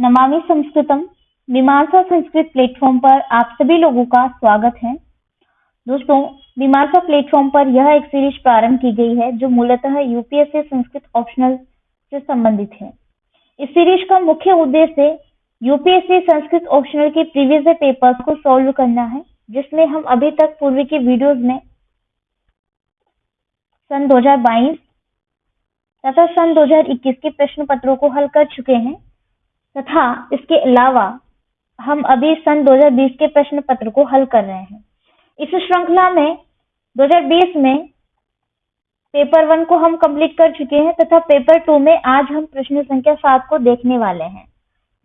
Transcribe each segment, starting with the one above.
नमामि संस्कृतम मीमांसा संस्कृत प्लेटफॉर्म पर आप सभी लोगों का स्वागत है। दोस्तों, मीमांसा प्लेटफॉर्म पर यह एक सीरीज प्रारंभ की गई है जो मूलतः यूपीएससी संस्कृत ऑप्शनल से संबंधित है। इस सीरीज का मुख्य उद्देश्य यूपीएससी संस्कृत ऑप्शनल के प्रीवियस पेपर्स को सॉल्व करना है, जिसमें हम अभी तक पूर्व के वीडियोज में सन 2022 तथा सन 2021 के प्रश्न पत्रों को हल कर चुके हैं तथा इसके अलावा हम अभी सन 2020 के प्रश्न पत्र को हल कर रहे हैं। इस श्रृंखला में 2020 में पेपर 1 को हम कंप्लीट कर चुके हैं तथा पेपर 2 में आज हम प्रश्न संख्या 7 को देखने वाले हैं,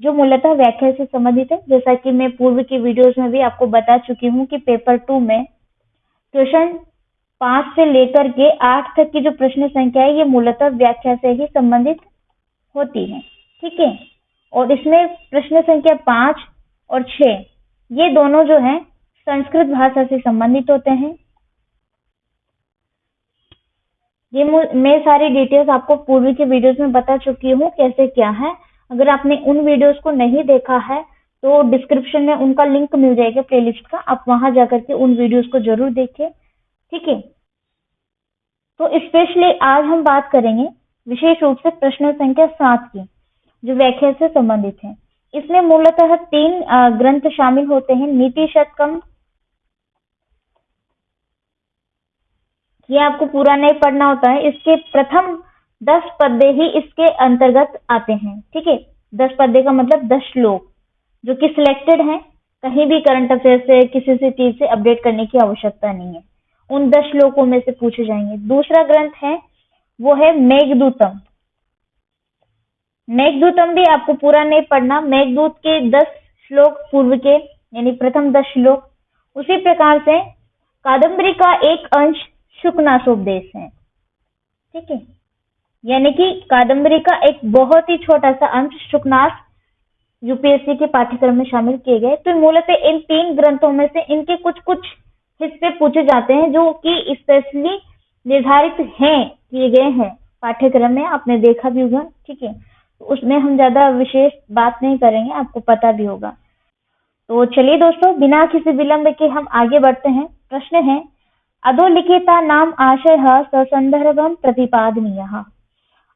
जो मूलतः व्याख्या से संबंधित है। जैसा कि मैं पूर्व की वीडियोस में भी आपको बता चुकी हूँ कि पेपर 2 में क्वेश्चन 5 से लेकर के 8 तक की जो प्रश्न संख्या है ये मूलतः व्याख्या से ही संबंधित होती है। ठीक है, और इसमें प्रश्न संख्या 5 और 6 ये दोनों जो हैं संस्कृत भाषा से संबंधित होते हैं। ये मैं सारी डिटेल्स आपको पूर्व के वीडियोस में बता चुकी हूँ कैसे क्या है। अगर आपने उन वीडियोस को नहीं देखा है तो डिस्क्रिप्शन में उनका लिंक मिल जाएगा प्लेलिस्ट का, आप वहां जाकर के उन वीडियोस को जरूर देखिए। ठीक है, तो स्पेशली आज हम बात करेंगे विशेष रूप से प्रश्न संख्या 7 की, जो व्याख्या से संबंधित है। इसमें मूलतः 3 ग्रंथ शामिल होते हैं। नीति शतकम, ये आपको पूरा नहीं पढ़ना होता है, इसके प्रथम 10 पद्य ही इसके अंतर्गत आते हैं। ठीक है, 10 पद्य का मतलब 10 श्लोक जो कि सिलेक्टेड हैं, कहीं भी करंट अफेयर से किसी से चीज से अपडेट करने की आवश्यकता नहीं है, उन 10 श्लोकों में से पूछे जाएंगे। दूसरा ग्रंथ है वो है मेघदूतम। मेघदूतम भी आपको पूरा नहीं पढ़ना, मेघदूत के 10 श्लोक पूर्व के यानी प्रथम 10 श्लोक। उसी प्रकार से कादम्बरी का एक अंश शुकनासोपदेश है। ठीक है, यानी कि कादम्बरी का एक बहुत ही छोटा सा अंश शुकनास यूपीएससी के पाठ्यक्रम में शामिल किए गए। तो मूलतः इन 3 ग्रंथों में से इनके कुछ कुछ हिस्से पूछे जाते हैं जो कि स्पेशली निर्धारित हैं, किए गए हैं पाठ्यक्रम में, आपने देखा भी होगा। ठीक है, तो उसमें हम ज्यादा विशेष बात नहीं करेंगे, आपको पता भी होगा। तो चलिए दोस्तों, बिना किसी विलंब के हम आगे बढ़ते हैं। प्रश्न है अधोलिखिता नाम आशय ससंदर्भम प्रतिपादनीय,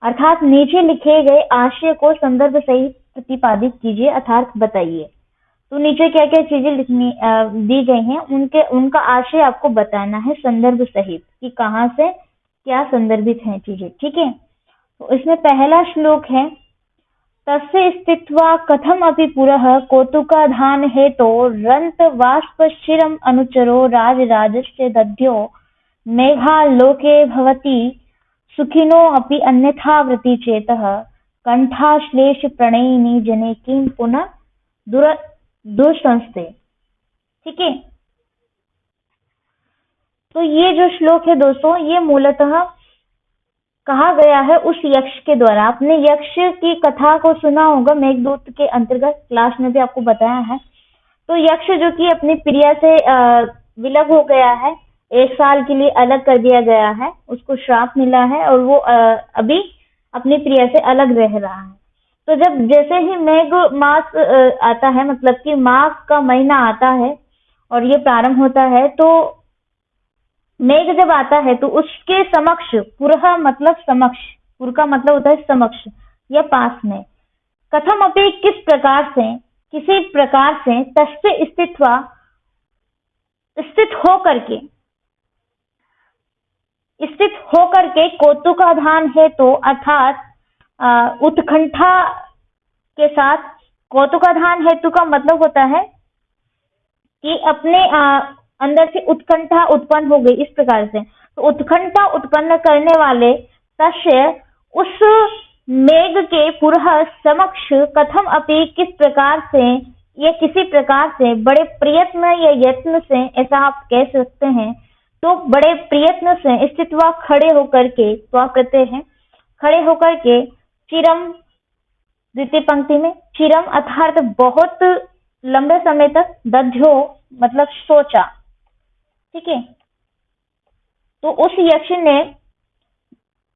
अर्थात नीचे लिखे गए आशय को संदर्भ सहित प्रतिपादित कीजिए, अर्थात बताइए। तो नीचे क्या क्या चीजें लिखनी दी गई हैं, उनका आशय आपको बताना है संदर्भ सहित कि कहाँ से क्या संदर्भित हैं चीजें। ठीक है, तो इसमें पहला श्लोक है तस्य स्थित्वा कथम अपि पुरः कौतुकाधान हेतो रंत वाष्पशिरम अनुचरो राजराजस्य दध्यो मेघालोके भवति सुखिनो अपि अन्यथा व्रति चेतः कंठाश्लेष प्रणयिनी जने किं पुनः दुर्संस्ते। ठीक है, तो ये जो श्लोक है दोस्तों, ये मूलतः कहा गया है उस यक्ष के द्वारा। आपने यक्ष की कथा को सुना होगा मेघदूत के अंतर्गत, क्लास में भी आपको बताया है। तो यक्ष जो कि अपनी प्रिया से विलग हो गया है, 1 साल के लिए अलग कर दिया गया है, उसको श्राप मिला है और वो अभी अपनी प्रिया से अलग रह रहा है। तो जब जैसे ही मेघ मास आता है, मतलब कि माघ का महीना आता है और ये प्रारंभ होता है, तो मेघ जब आता है तो उसके समक्ष, पुरः मतलब समक्ष, पुर का मतलब होता है समक्ष या पास में, कथम अपि किस प्रकार से, किसी प्रकार से, तस्य स्थित्वा स्थित होकर के कौतुकाधान है, तो अर्थात उत्कंठा के साथ। कौतुकाधान हेतु का मतलब होता है कि अपने अंदर से उत्कंठा उत्पन्न हो गई, इस प्रकार से। तो उत्कंठा उत्पन्न करने वाले तस्य उस मेघ के पुरः समक्ष कथम अपि किस प्रकार से या किसी प्रकार से, बड़े प्रयत्न या यत्न से, ऐसा आप कह सकते हैं। तो बड़े प्रयत्न से स्थित्वा खड़े होकर के, तो कहते हैं खड़े होकर के, चिरम द्वितीय पंक्ति में, चिरम अर्थात बहुत लंबे समय तक, दध्यो मतलब सोचा। ठीक है, तो उस यक्ष ने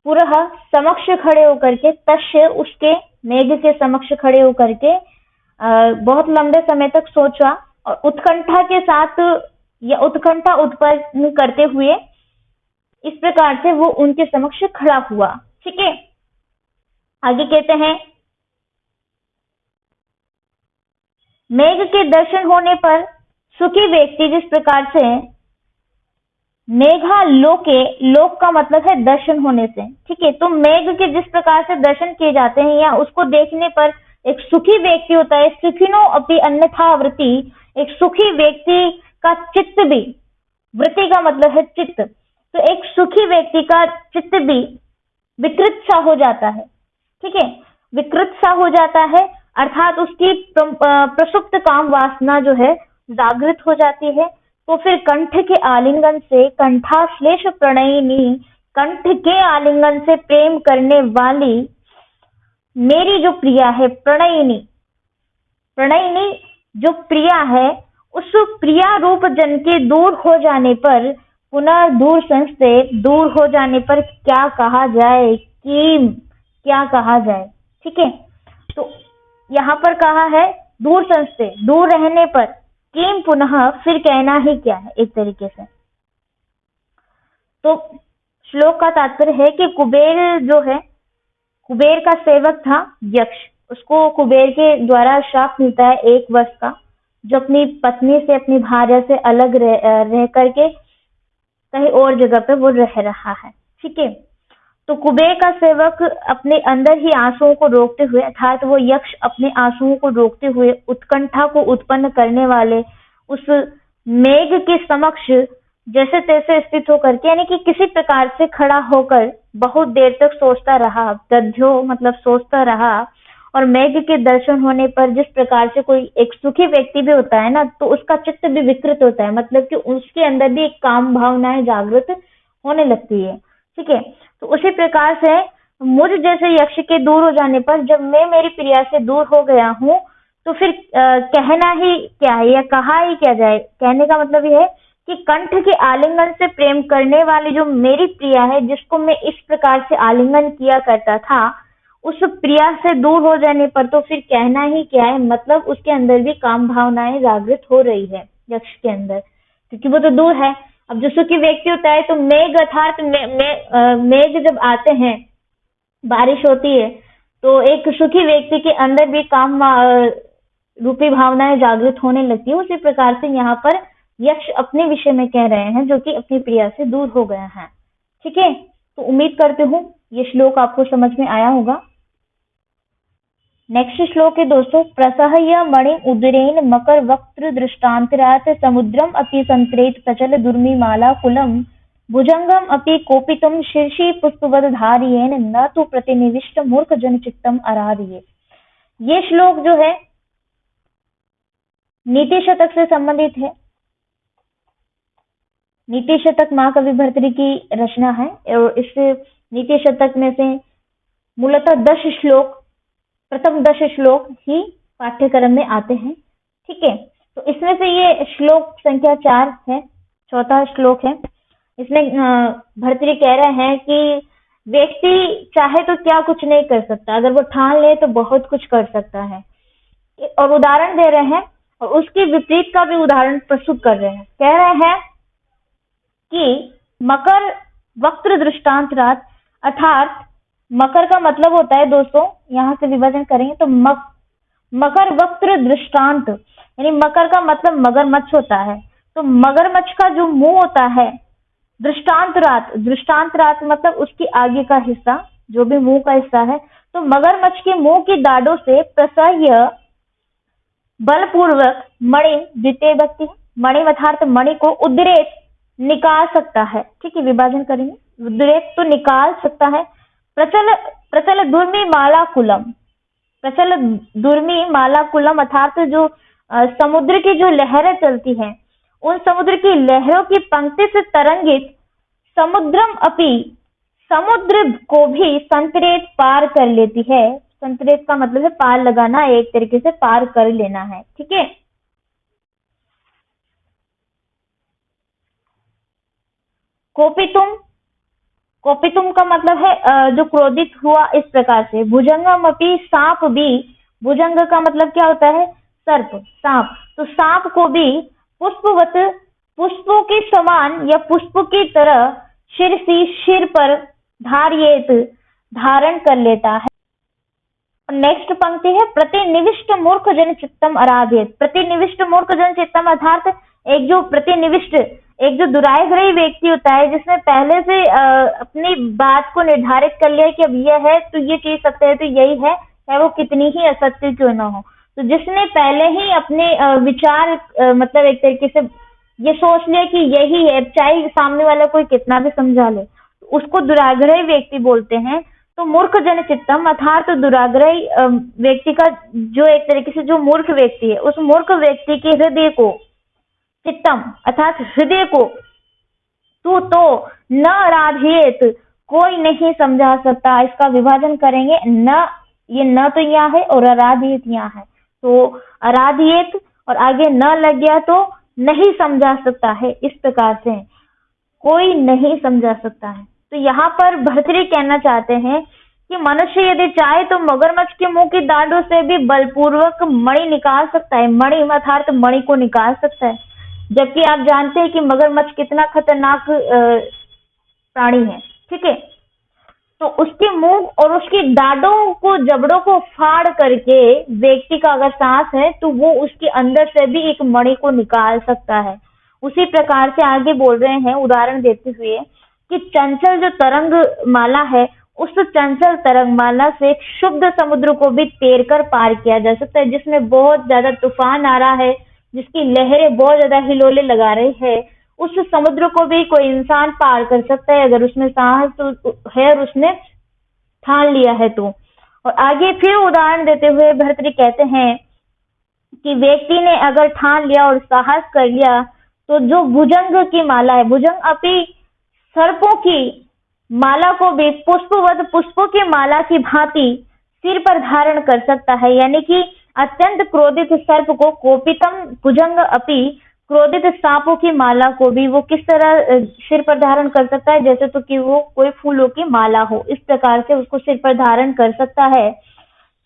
पुरः समक्ष खड़े होकर के, तस्य उसके, मेघ के समक्ष खड़े होकर के, बहुत लंबे समय तक सोचा और उत्कंठा के साथ या उत्कंठा उत्पन्न करते हुए इस प्रकार से वो उनके समक्ष खड़ा हुआ। ठीक है, आगे कहते हैं, मेघ के दर्शन होने पर सुखी व्यक्ति जिस प्रकार से मेघा लोके, लोक का मतलब है दर्शन होने से। ठीक है, तो मेघ के जिस प्रकार से दर्शन किए जाते हैं या उसको देखने पर एक सुखी व्यक्ति होता है, सुखिनो अपि अन्यथा वृत्ति, एक सुखी व्यक्ति का चित्त भी, वृत्ति का मतलब है चित्त, तो एक सुखी व्यक्ति का चित्त भी विकृत सा हो जाता है। ठीक है, विकृत सा हो जाता है, अर्थात उसकी प्रसुप्त काम वासना जो है जागृत हो जाती है। तो फिर कंठ के आलिंगन से, कंठाश्लेष प्रणयिनी, कंठ के आलिंगन से प्रेम करने वाली मेरी जो प्रिया है, प्रणयिनी, प्रणयिनी जो प्रिया है, उस प्रिया रूप जन के दूर हो जाने पर, पुनः दूर संस्थे, दूर हो जाने पर क्या कहा जाए, कि क्या कहा जाए। ठीक है, तो यहाँ पर कहा है दूर संस्थे, दूर रहने पर, किम पुनः, फिर कहना ही क्या है एक तरीके से। तो श्लोक का तात्पर्य है कि कुबेर जो है, कुबेर का सेवक था यक्ष, उसको कुबेर के द्वारा श्राप मिलता है 1 वर्ष का, जो अपनी पत्नी से, अपनी भार्या से अलग रह करके कहीं और जगह पे वो रह रहा है। ठीक है, तो कुबेर का सेवक अपने अंदर ही आंसुओं को रोकते हुए, अर्थात वो यक्ष अपने आंसुओं को रोकते हुए उत्कंठा को उत्पन्न करने वाले उस मेघ के समक्ष जैसे तैसे स्थित होकर के, यानी कि किसी प्रकार से खड़ा होकर बहुत देर तक सोचता रहा, दध्यो मतलब सोचता रहा। और मेघ के दर्शन होने पर जिस प्रकार से कोई एक सुखी व्यक्ति भी होता है ना, तो उसका चित्त भी विकृत होता है, मतलब कि उसके अंदर भी एक काम भावनाएं जागृत होने लगती है। ठीक है, तो उसी प्रकार से मुझ जैसे यक्ष के दूर हो जाने पर, जब मैं मेरी प्रिया से दूर हो गया हूँ, तो फिर कहना ही क्या है या कहा ही क्या जाए। कहने का मतलब यह है कि कंठ के आलिंगन से प्रेम करने वाली जो मेरी प्रिया है, जिसको मैं इस प्रकार से आलिंगन किया करता था, उस प्रिया से दूर हो जाने पर तो फिर कहना ही क्या है, मतलब उसके अंदर भी काम भावनाएं जागृत हो रही है यक्ष के अंदर, क्योंकि वो तो दूर है। अब जो सुखी व्यक्ति होता है, तो मेघ अर्थात मेघ जब आते हैं, बारिश होती है, तो एक सुखी व्यक्ति के अंदर भी काम रूपी भावनाएं जागृत होने लगती है। उसी प्रकार से यहाँ पर यक्ष अपने विषय में कह रहे हैं, जो कि अपनी प्रिया से दूर हो गया है। ठीक है, तो उम्मीद करती हूँ ये श्लोक आपको समझ में आया होगा। नेक्स्ट श्लोक है दोस्तों, प्रसह्य मणि उदरेन मकर वक्त्र दृष्टांतरात् समुद्रम अपि संतरेत प्रचल दुर्मिमाला कुलम भुजंगम अपि कोपितुम शीर्षि पुष्पवद धारियेन न तो प्रतिनिविष्ट मूर्ख जन चित्तम आराधिये। ये श्लोक जो है नीति शतक से संबंधित है। नीति शतक महाकवि भर्तृहरि की रचना है और इस नीति शतक में से मूलतः 10 श्लोक, प्रथम 10 श्लोक ही पाठ्यक्रम में आते हैं। ठीक है, तो इसमें से ये श्लोक संख्या 4 है, चौथा श्लोक है। इसमें भर्तृहरि कह रहे हैं कि व्यक्ति चाहे तो क्या कुछ नहीं कर सकता, अगर वो ठान ले तो बहुत कुछ कर सकता है। और उदाहरण दे रहे हैं और उसके विपरीत का भी उदाहरण प्रस्तुत कर रहे हैं। कह रहे हैं कि मकर वक्त्र दृष्टांतरात्, अर्थात मकर का मतलब होता है दोस्तों, यहां से विभाजन करेंगे तो मकर वक्त्र दृष्टांत, यानी मकर का मतलब मगरमच्छ होता है। तो मगरमच्छ का जो मुंह होता है, दृष्टांतरात्, दृष्टांतरात् मतलब उसकी आगे का हिस्सा, जो भी मुंह का हिस्सा है, तो मगरमच्छ के मुंह की दाढ़ों से प्रसह्य बलपूर्वक मणि, द्वितीय व्यक्ति मणि अर्थात मणि को उद्रेक निकाल सकता है। ठीक है, विभाजन करेंगे, उद्रेक तो निकाल सकता है। प्रचल दुर्मी माला कुलम, प्रचल दुर्मी माला कुलम अर्थात जो समुद्र की जो लहरें चलती हैं, उन समुद्र की लहरों की पंक्ति से तरंगित समुद्रम अपि, समुद्र को भी संतरेत पार कर लेती है। संतरेत का मतलब है पार लगाना, एक तरीके से पार कर लेना है। ठीक है, कोपितुम, कोपितुम का मतलब है जो क्रोधित हुआ, इस प्रकार से। भुजंगम अपि, सांप भी, भुजंग का मतलब क्या होता है? सर्प, सांप। तो सांप को भी पुष्पवत, पुष्पों के समान या पुष्प की तरह शिरसी, सिर पर धारियेत, धारण कर लेता है। नेक्स्ट पंक्ति है प्रतिनिविष्ट मूर्ख जन चित्तम आराध्येत। प्रतिनिविष्ट मूर्ख जन चित्तम अर्थात एक जो प्रतिनिविष्ट, एक जो दुराग्रही व्यक्ति होता है जिसने पहले से अपनी बात को निर्धारित कर लिया कि अब यह है तो ये चीज सत्य है तो यही है, चाहे वो कितनी ही असत्य क्यों ना हो। तो जिसने पहले ही अपने विचार मतलब एक तरीके से ये सोच लिया कि यही है, चाहे सामने वाला कोई कितना भी समझा ले, उसको दुराग्रही व्यक्ति बोलते हैं। तो मूर्ख जन चित्तम अर्थात तो दुराग्रही व्यक्ति का जो एक तरीके से जो मूर्ख व्यक्ति है, उस मूर्ख व्यक्ति के हृदय को, चित्तम अर्थात हृदय को, तू तो न आराध्येत, कोई नहीं समझा सकता। इसका विभाजन करेंगे, न, ये न तो यहाँ है और आराध्येत यहाँ है, तो आराध्येत और आगे न लग गया तो नहीं समझा सकता है। इस प्रकार से कोई नहीं समझा सकता है। तो यहाँ पर भर्तृहरि कहना चाहते हैं कि मनुष्य यदि चाहे तो मगरमच्छ के मुंह की दाढ़ों से भी बलपूर्वक मणि निकाल सकता है। मणि अर्थात मणि को निकाल सकता है, जबकि आप जानते हैं कि मगरमच्छ कितना खतरनाक प्राणी है। ठीक है, तो उसके मुंह और उसकी दाढ़ों को, जबड़ों को फाड़ करके व्यक्ति का अगर सांस है तो वो उसके अंदर से भी एक मणि को निकाल सकता है। उसी प्रकार से आगे बोल रहे हैं उदाहरण देते हुए कि चंचल जो तरंग माला है, उस चंचल तरंग माला से शुद्ध समुद्र को भी तैरकर पार किया जा सकता है, जिसमें बहुत ज्यादा तूफान आ रहा है, जिसकी लहरें बहुत ज्यादा हिलोले लगा रही है, उस समुद्र को भी कोई इंसान पार कर सकता है अगर उसमें साहस तो है और उसने ठान लिया है तो। और आगे फिर उदाहरण देते हुए भर्तृहरि कहते हैं कि व्यक्ति ने अगर ठान लिया और साहस कर लिया तो जो भुजंग की माला है, भुजंग अपनी सर्पों की माला को भी पुष्पवत, पुष्पों की माला की भांति सिर पर धारण कर सकता है। यानी कि अत्यंत क्रोधित सर्प को कोपितम भुजंग अपि, क्रोधित सांपों की माला को भी वो किस तरह सिर पर धारण कर सकता है, जैसे तो कि वो कोई फूलों की माला हो, इस प्रकार से उसको सिर पर धारण कर सकता है।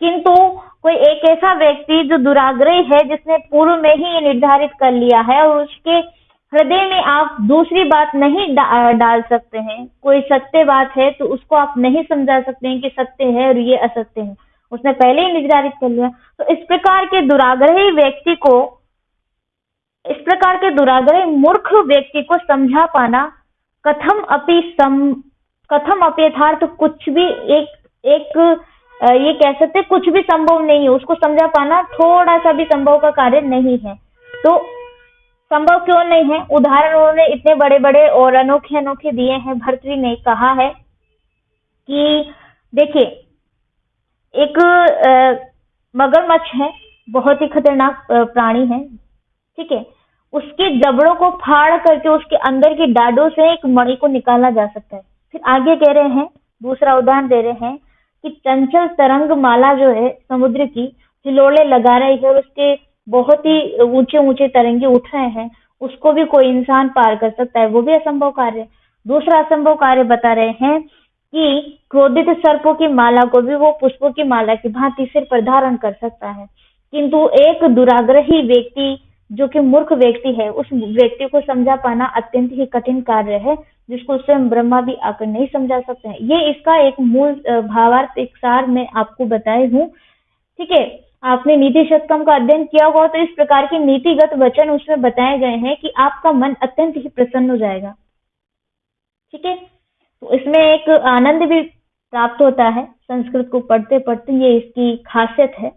किंतु कोई एक ऐसा व्यक्ति जो दुराग्रही है, जिसने पूर्व में ही ये निर्धारित कर लिया है और उसके हृदय में आप दूसरी बात नहीं डाल सकते हैं, कोई सत्य बात है तो उसको आप नहीं समझा सकते हैं कि सत्य है और ये असत्य है, उसने पहले ही निर्धारित कर लिया। तो इस प्रकार के दुराग्रही व्यक्ति को, इस प्रकार के दुराग्रही मूर्ख व्यक्ति को समझा पाना कथम अपि यथार्थ कुछ भी ये कह सकते कुछ भी संभव नहीं है, उसको समझा पाना थोड़ा सा भी संभव का कार्य नहीं है। तो संभव क्यों नहीं है? उदाहरण उन्होंने इतने बड़े बड़े और अनोखे अनोखे दिए हैं। भर्तृहरि ने कहा है कि देखिए, एक मगरमच्छ है, बहुत ही खतरनाक प्राणी है, ठीक है, उसके जबड़ों को फाड़ करके उसके अंदर की डाढ़ों से एक मणि को निकाला जा सकता है। फिर आगे कह रहे हैं, दूसरा उदाहरण दे रहे हैं कि चंचल तरंग माला जो है समुद्र की, हिलोले लगा रही है और उसके बहुत ही ऊंचे ऊंचे तरंगे उठ रहे हैं, उसको भी कोई इंसान पार कर सकता है, वो भी असंभव कार्य। दूसरा असंभव कार्य बता रहे हैं कि क्रोधित सर्पों की माला को भी वो पुष्पों की माला की भांति सिर पर धारण कर सकता है। किंतु एक दुराग्रही व्यक्ति जो कि मूर्ख व्यक्ति है, उस व्यक्ति को समझा पाना अत्यंत ही कठिन कार्य है, जिसको स्वयं ब्रह्मा भी आकर नहीं समझा सकते हैं। ये इसका एक मूल भावार्थ, एक सार मैं आपको बताई हूँ। ठीक है, आपने नीति शतकम का अध्ययन किया होगा तो इस प्रकार के नीतिगत वचन उसमें बताए गए हैं कि आपका मन अत्यंत ही प्रसन्न हो जाएगा। ठीक है, तो इसमें एक आनंद भी प्राप्त होता है संस्कृत को पढ़ते पढ़ते, ये इसकी खासियत है।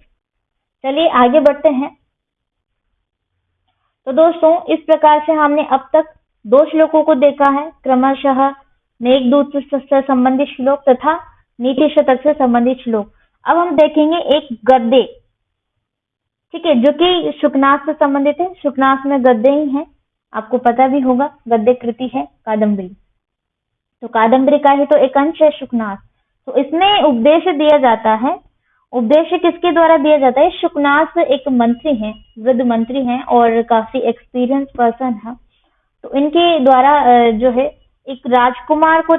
चलिए आगे बढ़ते हैं। तो दोस्तों, इस प्रकार से हमने अब तक 2 श्लोकों को देखा है, क्रमशः मेघदूत से संबंधित श्लोक तथा नीति शतक से संबंधित श्लोक। अब हम देखेंगे एक गद्य, ठीक है, जो कि शुकनास से संबंधित है। शुकनास में गद्य ही है, आपको पता भी होगा, गद्य कृति है कादम्बरी, तो कादम्बरी का ही तो एक अंश है शुकनास। तो इसमें उपदेश दिया जाता है। उपदेश किसके द्वारा दिया जाता है? शुकनास एक मंत्री हैं, वृद्ध मंत्री हैं और काफी एक्सपीरियंस पर्सन है। तो इनके द्वारा जो है एक राजकुमार को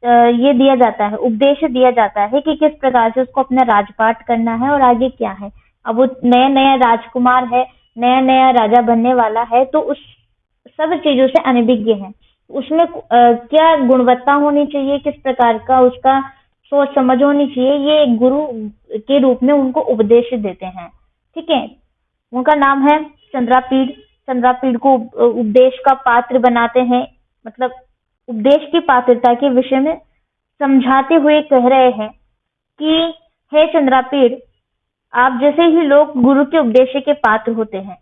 ये दिया जाता है, उपदेश दिया जाता है कि किस प्रकार से उसको अपना राजपाट करना है और आगे क्या है। अब वो नया नया राजकुमार है, नया नया राजा बनने वाला है, तो उस सब चीजों से अनभिज्ञ है। उसमें क्या गुणवत्ता होनी चाहिए, किस प्रकार का उसका सोच समझ होनी चाहिए, ये एक गुरु के रूप में उनको उपदेश देते हैं। ठीक है, उनका नाम है चंद्रापीड़। चंद्रापीड़ को उपदेश का पात्र बनाते हैं, मतलब उपदेश की पात्रता के विषय में समझाते हुए कह रहे हैं कि हे चंद्रापीड़, आप जैसे ही लोग गुरु के उपदेश के पात्र होते हैं।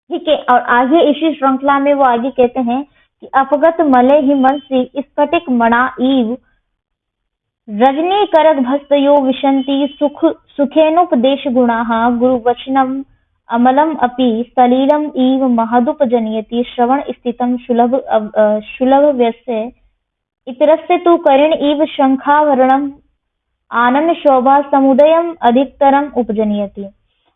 ठीक है, और आगे इसी श्रृंखला में वो आगे कहते हैं कि अपगत मले ही मनसी स्फटिक मणा ईव रजनी करग भस्तयो विशंति सुखेनुपदेश गुणाः गुरुवचनम अमलम अपि सलीलम इव महदुपजनयति श्रवण स्थितम सुलभ व्यस्य इतरस्य तु करेण इव शंखावरणम आनंद शोभा समुदयम अधिकतरम उपजनयति।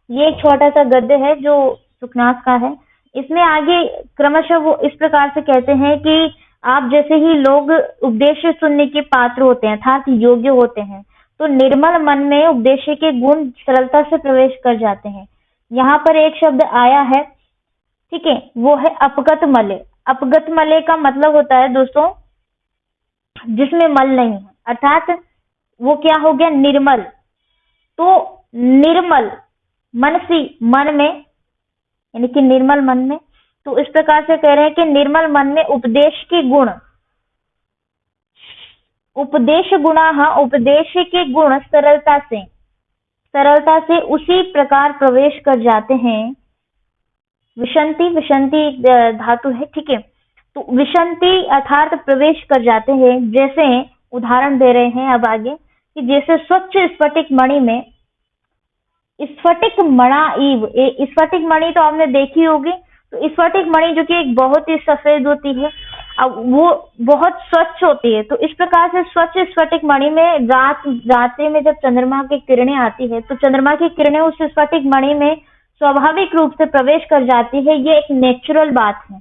ये एक छोटा सा गद्य है जो सुखनाथ का है। इसमें आगे क्रमशः वो इस प्रकार से कहते हैं कि आप जैसे ही लोग उपदेश सुनने के पात्र होते हैं, अर्थात योग्य होते हैं, तो निर्मल मन में उपदेश के गुण सरलता से प्रवेश कर जाते हैं। यहाँ पर एक शब्द आया है, ठीक है, वो है अपगत मले। अपगत मले का मतलब होता है दोस्तों जिसमें मल नहीं है, अर्थात वो क्या हो गया, निर्मल। तो निर्मल मनसी, मन में, यानी कि निर्मल मन में, तो इस प्रकार से कह रहे हैं कि निर्मल मन में उपदेश के गुण, उपदेश गुणा, हाँ, उपदेश के गुण सरलता से उसी प्रकार प्रवेश कर जाते हैं। विशंति, विशंति धातु है, ठीक है, तो विशंति अर्थात प्रवेश कर जाते हैं। जैसे उदाहरण दे रहे हैं अब आगे कि जैसे स्वच्छ स्फटिक मणि में, स्फटिक मणा ईव, स्फटिक मणि तो आपने देखी होगी, तो स्फटिक मणि जो कि एक बहुत ही सफेद होती है, अब वो बहुत स्वच्छ होती है। तो इस प्रकार से स्वच्छ स्फटिक मणि में रात में जब चंद्रमा की किरणें आती है, तो चंद्रमा की किरणें उस स्फटिक मणि में स्वाभाविक रूप से प्रवेश कर जाती है। ये एक नेचुरल बात है,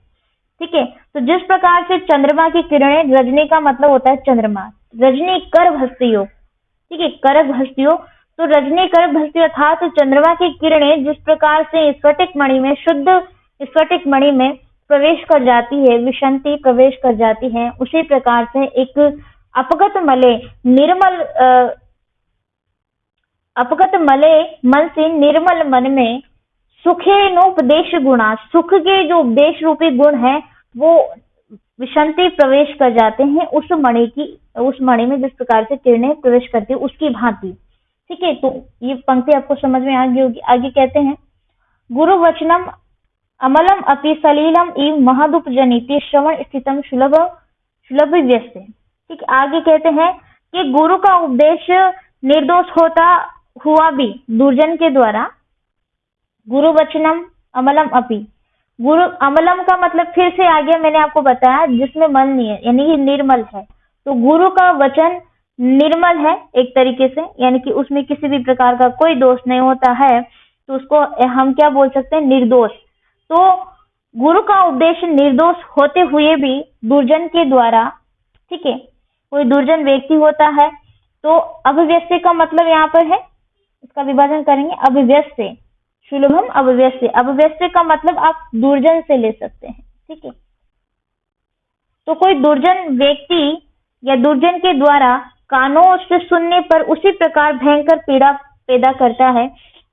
ठीक है। तो जिस प्रकार से चंद्रमा की किरणें, रजनी का मतलब होता है चंद्रमा, रजनी कर भस्तियों, ठीक है, करग भस्तियों, तो रजनी करग भस्ती अर्थात चंद्रमा की किरणें जिस प्रकार से स्फटिक मणि में, शुद्ध स्फटिक मणि में प्रवेश कर जाती है, विशंति प्रवेश कर जाती है, उसी प्रकार से एक अपगत मले, निर्मल अपगत मले मन से निर्मल मन में सुखे नोपदेश गुणा, सुख के जो उपदेश रूपी गुण है वो विशंति प्रवेश कर जाते हैं उस मणि में जिस प्रकार से किरणें प्रवेश करती है उसकी भांति, ठीक है। तो ये पंक्ति आपको समझ में आ गई होगी। आगे कहते हैं गुरु वचनम अमलम अपि सलीलम इव महदुपजनिति श्रवण स्थितम सुलभ व्यस्य, ठीक। आगे कहते हैं कि गुरु का उपदेश निर्दोष होता हुआ भी दुर्जन के द्वारा, गुरु वचनम अमलम अपि, गुरु अमलम का मतलब फिर से आगे मैंने आपको बताया जिसमें मल नहीं है, यानी कि निर्मल है। तो गुरु का वचन निर्मल है एक तरीके से, यानी कि उसमें किसी भी प्रकार का कोई दोष नहीं होता है, तो उसको हम क्या बोल सकते हैं, निर्दोष। तो गुरु का उपदेश निर्दोष होते हुए भी दुर्जन के द्वारा, ठीक है, कोई दुर्जन व्यक्ति होता है, तो अभिव्यस्य का मतलब यहाँ पर है, इसका विभाजन करेंगे अभिव्यस्य, सुलभम अभिव्यस्य, अभिव्यस्य का मतलब आप दुर्जन से ले सकते हैं, ठीक है। तो कोई दुर्जन व्यक्ति या दुर्जन के द्वारा कानों से सुनने पर उसी प्रकार भयंकर पीड़ा पैदा करता है।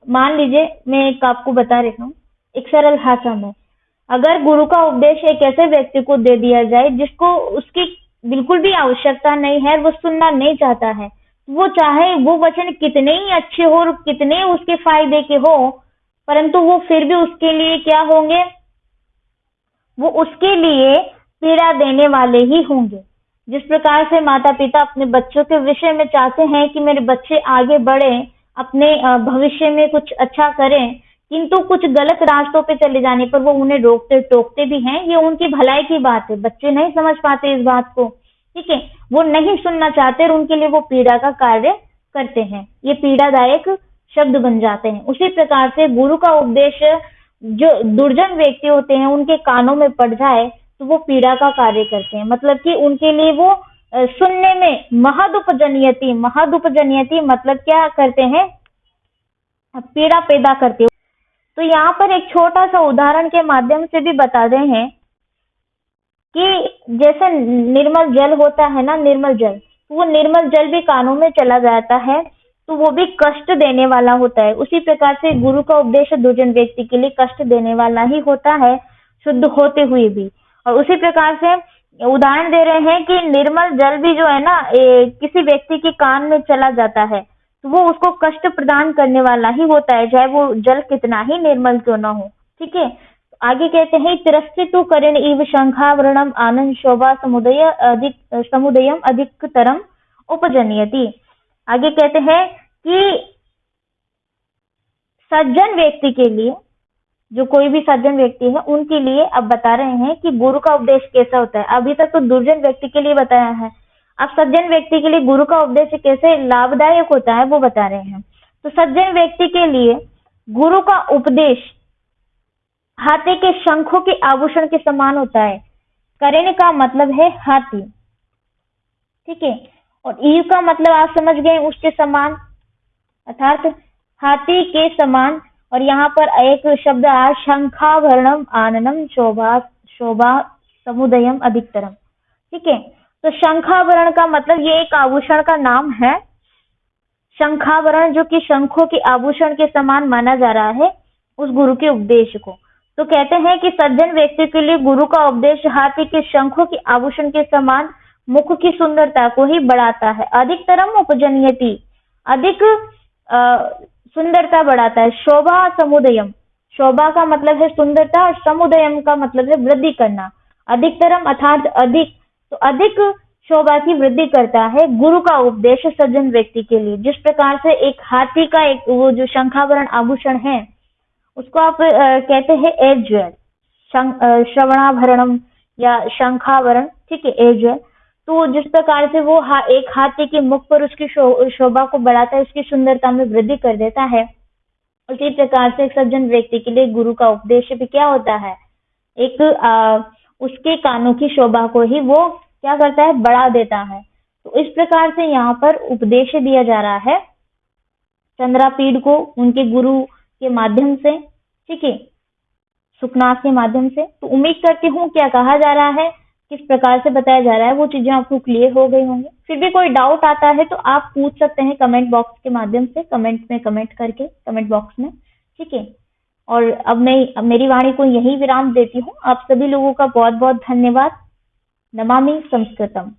मान लीजिए मैं एक आपको बता रही हूँ एक सरल भाषा में, अगर गुरु का उपदेश एक ऐसे व्यक्ति को दे दिया जाए जिसको उसकी बिल्कुल भी आवश्यकता नहीं है, वो सुनना नहीं चाहता है, वो चाहे वो वचन कितने ही अच्छे हो और कितने उसके फायदे के हो, परंतु वो फिर भी उसके लिए क्या होंगे, वो उसके लिए पीड़ा देने वाले ही होंगे। जिस प्रकार से माता पिता अपने बच्चों के विषय में चाहते हैं कि मेरे बच्चे आगे बढ़े, अपने भविष्य में कुछ अच्छा करें, किंतु कुछ गलत रास्तों पे चले जाने पर वो उन्हें रोकते टोकते भी हैं, ये उनकी भलाई की बात है, बच्चे नहीं समझ पाते इस बात को, ठीक है, वो नहीं सुनना चाहते और उनके लिए वो पीड़ा का कार्य करते हैं, ये पीड़ादायक शब्द बन जाते हैं। उसी प्रकार से गुरु का उपदेश जो दुर्जन व्यक्ति होते हैं उनके कानों में पड़ जाए तो वो पीड़ा का कार्य करते हैं, मतलब कि उनके लिए वो सुनने में महदुपजनयति, महदुपजनयति मतलब क्या करते हैं, पीड़ा पैदा करते हो। तो यहाँ पर एक छोटा सा उदाहरण के माध्यम से भी बता रहे हैं कि जैसे निर्मल जल होता है ना, निर्मल जल, तो वो निर्मल जल भी कानों में चला जाता है तो वो भी कष्ट देने वाला होता है। उसी प्रकार से गुरु का उपदेश दुर्जन व्यक्ति के लिए कष्ट देने वाला ही होता है, शुद्ध होते हुए भी। और उसी प्रकार से उदाहरण दे रहे हैं कि निर्मल जल भी जो है ना, किसी व्यक्ति के कान में चला जाता है तो वो उसको कष्ट प्रदान करने वाला ही होता है, चाहे वो जल कितना ही निर्मल क्यों ना हो। ठीक है, आगे कहते हैं तिरस्कृतु करेण इव शंखावरणम आनंद शोभा समुदयम अधिकतरम उपजनयति। आगे कहते हैं कि सज्जन व्यक्ति के लिए, जो कोई भी सज्जन व्यक्ति है उनके लिए अब बता रहे हैं कि गुरु का उपदेश कैसा होता है। अभी तक तो दुर्जन व्यक्ति के लिए बताया है, अब सज्जन व्यक्ति के लिए गुरु का उपदेश कैसे लाभदायक होता है वो बता रहे हैं। तो सज्जन व्यक्ति के लिए गुरु का उपदेश हाथी के शंखों के आभूषण के समान होता है। करेण का मतलब है हाथी, ठीक है, और ईव का मतलब आप समझ गए, उसके समान, अर्थात हाथी के समान। और यहाँ पर एक शब्द आया शंखाभरणम आननम शोभा शोभा समुदयम अधिकतरम। ठीक है, तो शंखाभरण का मतलब ये एक आभूषण का नाम है। शंखाभरण जो कि शंखों के आभूषण के समान माना जा रहा है उस गुरु के उपदेश को। तो कहते हैं कि सज्जन व्यक्ति के लिए गुरु का उपदेश हाथी के शंखों के आभूषण के समान मुख की सुंदरता को ही बढ़ाता है। अधिकतरम उपजनयति, अधिक सुंदरता बढ़ाता है। शोभा समुदयम, शोभा का मतलब है सुंदरता और समुदयम का मतलब है वृद्धि करना। अधिकतरम अर्थात अधिक, तो अधिक शोभा की वृद्धि करता है गुरु का उपदेश सज्जन व्यक्ति के लिए। जिस प्रकार से एक हाथी का एक वो जो शंखाभरण आभूषण है उसको आप कहते हैं एज ज्वेल, श्रवणाभरणम या शंखाभरण, ठीक है, एज ज्वेल। तो जिस प्रकार से वो एक हाथी के मुख पर उसकी शोभा को बढ़ाता है, उसकी सुंदरता में वृद्धि कर देता है, उसी प्रकार से एक सज्जन व्यक्ति के लिए गुरु का उपदेश भी क्या होता है, एक उसके कानों की शोभा को ही वो क्या करता है, बढ़ा देता है। तो इस प्रकार से यहाँ पर उपदेश दिया जा रहा है चंद्रापीड़ को उनके गुरु के माध्यम से, ठीक है, सुखनाथ के माध्यम से। तो उम्मीद करती हूँ क्या कहा जा रहा है, किस प्रकार से बताया जा रहा है, वो चीजें आपको क्लियर हो गई होंगी। फिर भी कोई डाउट आता है तो आप पूछ सकते हैं कमेंट बॉक्स के माध्यम से, कमेंट में कमेंट करके, कमेंट बॉक्स में, ठीक है। और अब मैं मेरी वाणी को यही विराम देती हूँ। आप सभी लोगों का बहुत बहुत धन्यवाद। नमामि संस्कृतम।